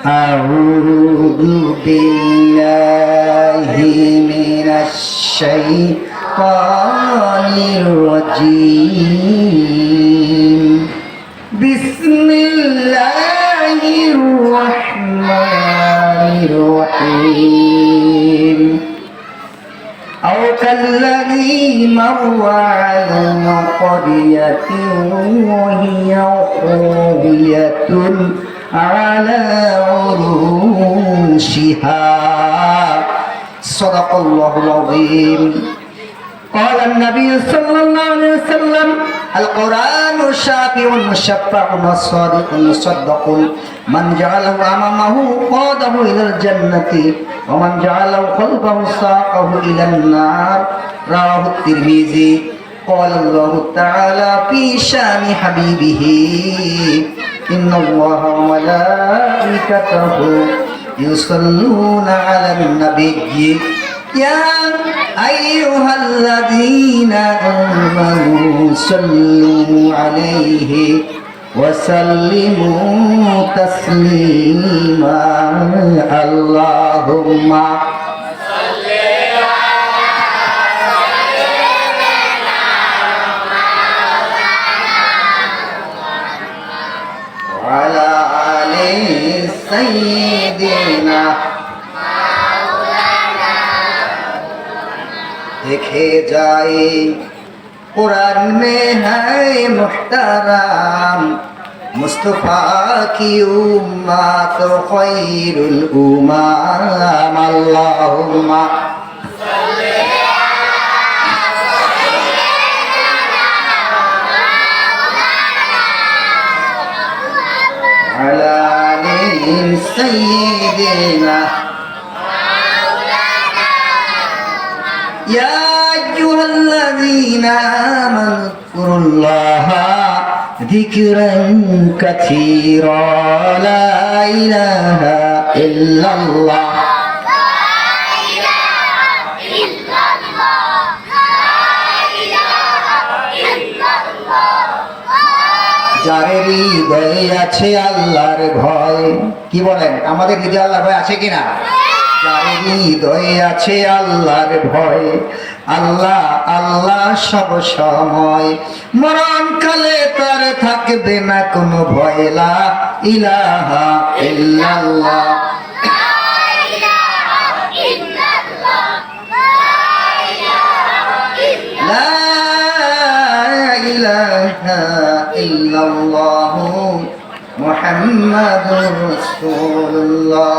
أعوذ بالله من الشيطان الرجيم بسم الله الرحمن الرحيم أو كالذي مر على قرية وهي خاوية على عروشها صدق الله العظيم. قال النبي صلى الله عليه وسلم القرآن شافع مشفع وصادق مصدق من جعله أمامه قاده إلى الجنة ومن جعله خلفه ساقه إلى النار. رواه الترمذي. قال الله تعالى في شان حبيبه إن الله وملائكته يصلون على النبي يا أيها الذين آمنوا صلوا عليه وسلموا تسليما. اللهم وعلى آل سيدنا देखे जाए कुरान में है मुहतरम मुस्तफा की उम्मत खैरुल उम्मम. अल्लाहुम्मा अला आलि सय्यिदिना يا أيها الذين آمنوا اذكروا الله ذكرا كثيرا لا إله إلا الله যার হৃদয়ে আছে আল্লাহর ভয়. কি বলেন, আমাদের হৃদয়ে আল্লাহর ভয় আছে কিনা? যার হৃদয়ে আছে আল্লাহর ভয় আল্লাহ আল্লাহ সব সময় মরণকালে তার থাকবে না কোনো ভয়. লা ইলাহা ইল্লাল্লাহ লা ইলাহা ইল্লাল্লাহ মুহাম্মাদুর রাসূলুল্লাহ